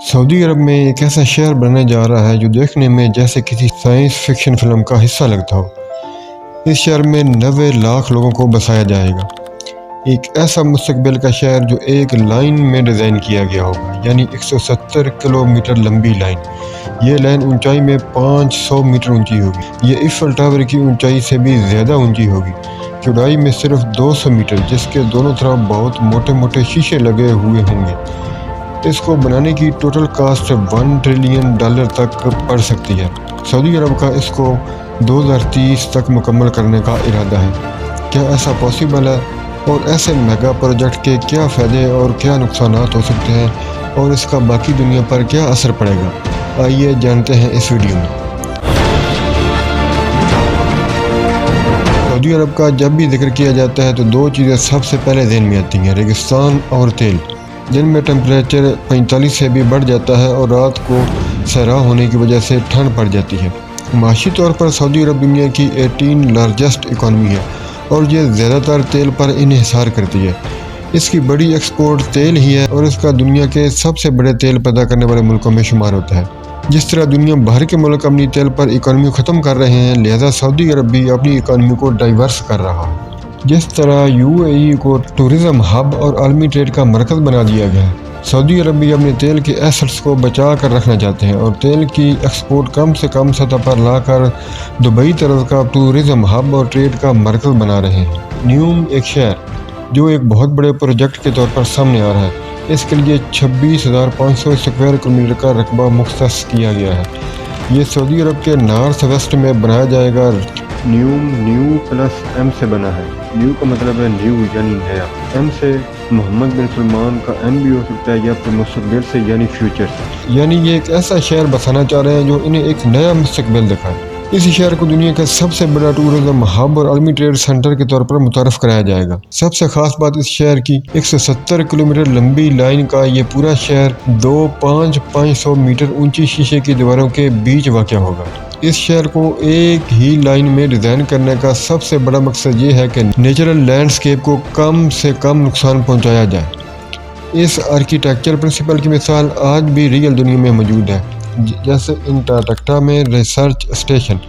Saudi अरब में एक ऐसा शहर बनने जा रहा है जो देखने में जैसे किसी साइंस फिक्शन फिल्म का हिस्सा लगता हो। इस शहर में 90 लाख लोगों को बसाया जाएगा। एक ऐसा मुस्तकबिल का शहर जो एक लाइन में डिज़ाइन किया गया होगा, यानी 170 किलोमीटर लंबी लाइन। ये लाइन ऊंचाई में 500 मीटर ऊंची होगी। ये ईफल टावर की ऊंचाई से भी ज़्यादा ऊंची होगी। चौड़ाई में सिर्फ 200 मीटर, जिसके दोनों तरफ बहुत मोटे मोटे शीशे लगे हुए होंगे। इसको बनाने की टोटल कास्ट $1 ट्रिलियन तक पड़ सकती है। सऊदी अरब का इसको 2030 तक मुकम्मल करने का इरादा है। क्या ऐसा पॉसिबल है? और ऐसे मेगा प्रोजेक्ट के क्या फ़ायदे और क्या नुकसान हो सकते हैं, और इसका बाकी दुनिया पर क्या असर पड़ेगा? आइए जानते हैं इस वीडियो में। सऊदी अरब का जब भी जिक्र किया जाता है तो दो चीज़ें सबसे पहले ज़हन में आती हैं, रेगिस्तान और तेल। दिन में टेम्परेचर 45 से भी बढ़ जाता है और रात को सहरा होने की वजह से ठंड पड़ जाती है। माशी तौर पर सऊदी अरब दुनिया की 18 लार्जेस्ट इकॉनमी है और ये ज़्यादातर तेल पर इन्हिसार करती है। इसकी बड़ी एक्सपोर्ट तेल ही है और इसका दुनिया के सबसे बड़े तेल पैदा करने वाले मुल्कों में शुमार होता है। जिस तरह दुनिया भर के मुल्क अपनी तेल पर इकॉनमी ख़त्म कर रहे हैं, लिहाजा सऊदी अरब भी अपनी इकॉनमी को डाइवर्स कर रहा है। जिस तरह यूएई को टूरिज़्म हब और आलमी ट्रेड का मरकज़ बना दिया गया है, सऊदी अरब भी अपने तेल के एसेट्स को बचा कर रखना चाहते हैं और तेल की एक्सपोर्ट कम से कम सतह पर लाकर दुबई तरह का टूरिज़्म हब और ट्रेड का मरकज़ बना रहे हैं। न्यूम एक शहर जो एक बहुत बड़े प्रोजेक्ट के तौर पर सामने आ रहा है। इसके लिए 26,500 स्क्वायर किलोमीटर का रकबा मुख्तस किया गया है। ये सऊदी अरब के नॉर्थ वेस्ट में बनाया जाएगा। न्यूम न्यू प्लस एम से बना है। न्यू का मतलब है न्यू यानी नया। एम से मोहम्मद बिन सलमान का एम भी हो सकता है, या फिर मुस्तकबिल से यानी फ्यूचर से। यानी ये एक ऐसा शहर बसाना चाह रहे हैं जो इन्हें एक नया मुस्तकबिल दिखाए। इस शहर को दुनिया का सबसे बड़ा टूरिज्म हब और आलमी ट्रेड सेंटर के तौर पर मुतारफ कराया जाएगा। सबसे खास बात इस शहर की 170 किलोमीटर लंबी लाइन का ये पूरा शहर 500 मीटर ऊंची शीशे की दीवारों के बीच वाक़ होगा। इस शहर को एक ही लाइन में डिज़ाइन करने का सबसे बड़ा मकसद ये है कि नेचुरल लैंडस्केप को कम से कम नुकसान पहुंचाया जाए। इस आर्किटेक्चर प्रिंसिपल की मिसाल आज भी रियल दुनिया में मौजूद है, जैसे अंटार्कटिका में रिसर्च स्टेशन।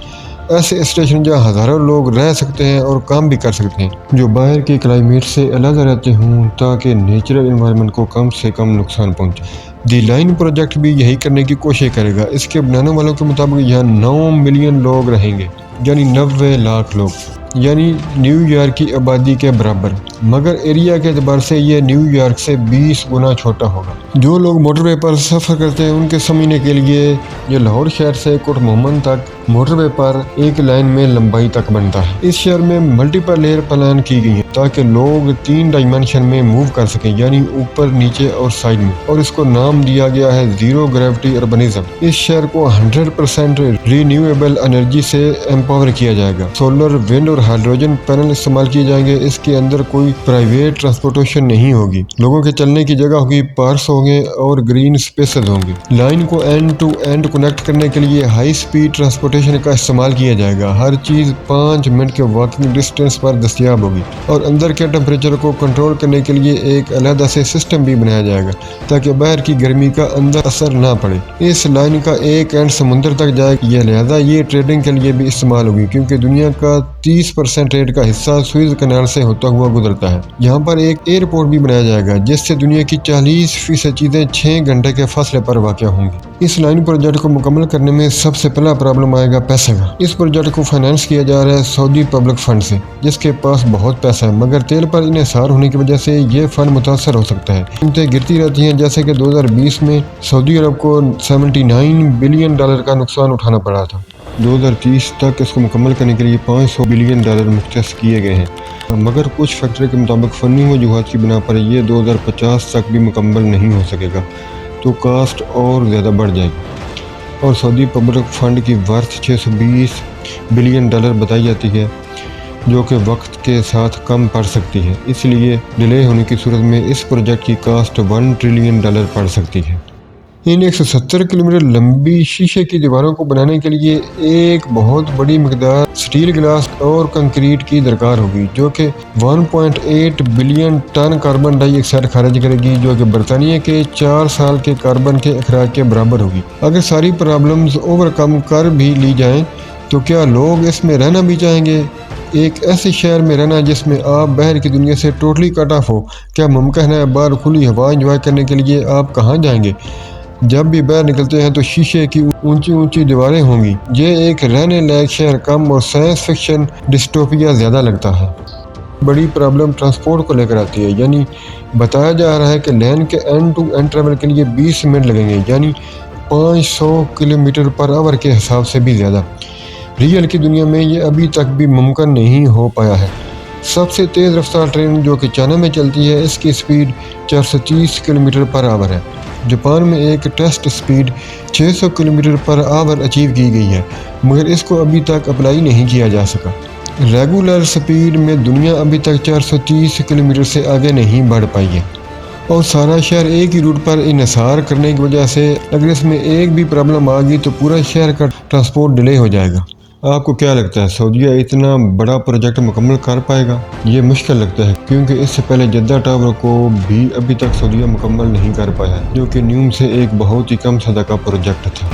ऐसे स्टेशन जहाँ हज़ारों लोग रह सकते हैं और काम भी कर सकते हैं, जो बाहर के क्लाइमेट से अलग रहते हों ताकि नेचुरल एनवायरनमेंट को कम से कम नुकसान पहुंचे। दी लाइन प्रोजेक्ट भी यही करने की कोशिश करेगा। इसके बनाने वालों के मुताबिक यहाँ 9 मिलियन लोग रहेंगे, यानी 90 लाख लोग, यानी न्यूयॉर्क की आबादी के बराबर। मगर एरिया के एतबार से ये न्यूयॉर्क से 20 गुना छोटा होगा। जो लोग मोटरवे पर सफ़र करते हैं उनके समझने के लिए ये लाहौर शहर से कोट मोहम्मद तक मोटरवे पर एक लाइन में लंबाई तक बनता है। इस शहर में मल्टीपल लेयर प्लान की गई है ताकि लोग 3 डायमेंशन में मूव कर सकें, यानी ऊपर, नीचे और साइड में। और इसको नाम दिया गया है जीरो ग्रेविटी अर्बनिज्म। इस शहर को 100% रीन्यूएबल एनर्जी से एम्पावर किया जाएगा। सोलर, विंड और हाइड्रोजन पैनल इस्तेमाल किए जाएंगे। इसके अंदर कोई प्राइवेट ट्रांसपोर्टेशन नहीं होगी। लोगों के चलने की जगह होगी, पार्क्स होंगे और ग्रीन स्पेसेस होंगे। लाइन को एंड टू एंड कनेक्ट करने के लिए हाई स्पीड ट्रांसपोर्टेशन का इस्तेमाल किया जाएगा। हर चीज़ 5 मिनट के वॉकिंग डिस्टेंस पर दस्तयाब होगी और अंदर के टेम्परेचर को कंट्रोल करने के लिए एक अलग से सिस्टम भी बनाया जाएगा ताकि बाहर की गर्मी का अंदर असर ना पड़े। इस लाइन का एक एंड समुद्र तक जाएगा, लिहाजा ये ट्रेडिंग के लिए भी इस्तेमाल होगी, क्योंकि दुनिया का 30% ट्रेड का हिस्सा सुएज कैनाल से होता हुआ गुजरता है। यहाँ पर एक एयरपोर्ट भी बनाया जाएगा जिससे दुनिया की 40% चीजें 6 घंटे के फासले पर वाक़ होंगी। इस लाइन प्रोजेक्ट को मुकम्मल करने में सबसे पहला प्रॉब्लम आएगा पैसे का। इस प्रोजेक्ट को फाइनेंस किया जा रहा है सऊदी पब्लिक फंड से, जिसके पास बहुत पैसा है, मगर तेल पर इन्हिसार होने की वजह से ये फंड मुतासर हो सकता है। कीमतें गिरती रहती हैं, जैसे कि 2020 में सऊदी अरब को $79 बिलियन का नुकसान उठाना पड़ा था। 2030 तक इसको मुकम्मल करने के लिए $500 बिलियन मुख्तस किए गए हैं, मगर कुछ फैक्ट्री के मुताबिक फ़नी वजूहात की बिना पर ये 2050 तक भी मुकम्मल नहीं हो सकेगा, तो कास्ट और ज़्यादा बढ़ जाएगी। और सऊदी पब्लिक फ़ंड की वर्थ $620 बिलियन बताई जाती है, जो कि वक्त के साथ कम पड़ सकती है। इसलिए डिले होने की सूरत में इस प्रोजेक्ट की कास्ट $1 ट्रिलियन पड़ सकती है। इन 170 किलोमीटर लंबी शीशे की दीवारों को बनाने के लिए एक बहुत बड़ी मिकदार اسٹیل، گلاس اور کنکریٹ کی درکار ہوگی، جو کہ 1.8 بلین ٹن کاربن ڈائی آکسائڈ خارج کرے گی، جو کہ برطانیہ کے 4 سال کے کاربن کے اخراج کے برابر ہوگی۔ اگر ساری پرابلمز اوور کم کر بھی لی جائیں تو کیا لوگ اس میں رہنا بھی چاہیں گے؟ ایک ایسے شہر میں رہنا جس میں آپ باہر کی دنیا سے ٹوٹلی کٹ آف ہو، کیا ممکن ہے؟ باہر کھلی ہوا انجوائے کرنے کے لیے آپ کہاں جائیں گے؟ جب بھی باہر نکلتے ہیں تو شیشے کی اونچی اونچی دیواریں ہوں گی۔ یہ ایک رہنے لائق شہر کم اور سائنس فکشن ڈسٹوپیا زیادہ لگتا ہے۔ بڑی پرابلم ٹرانسپورٹ کو لے کر آتی ہے، یعنی بتایا جا رہا ہے کہ لین کے اینڈ ٹو اینڈ ٹریول کے لیے 20 منٹ لگیں گے، یعنی 500 کلومیٹر پر آور کے حساب سے بھی زیادہ۔ ریئل کی دنیا میں یہ ابھی تک بھی ممکن نہیں ہو پایا ہے۔ سب سے تیز رفتار ٹرین جو کہ چائنا میں چلتی ہے، اس کی سپیڈ 430 کلومیٹر پر آور ہے۔ جاپان میں ایک ٹیسٹ سپیڈ 600 کلومیٹر پر آور اچیو کی گئی ہے، مگر اس کو ابھی تک اپلائی نہیں کیا جا سکا۔ ریگولر سپیڈ میں دنیا ابھی تک 430 کلومیٹر سے آگے نہیں بڑھ پائی ہے، اور سارا شہر ایک ہی روٹ پر انحصار کرنے کی وجہ سے اگر اس میں ایک بھی پرابلم آ گئی تو پورا شہر کا ٹرانسپورٹ ڈیلے ہو جائے گا۔ آپ کو کیا لگتا ہے سعودیہ اتنا بڑا پروجیکٹ مکمل کر پائے گا؟ یہ مشکل لگتا ہے، کیونکہ اس سے پہلے جدہ ٹاور کو بھی ابھی تک سعودیہ مکمل نہیں کر پایا ہے، جو کہ نیوم سے ایک بہت ہی کم سطح کا پروجیکٹ تھا۔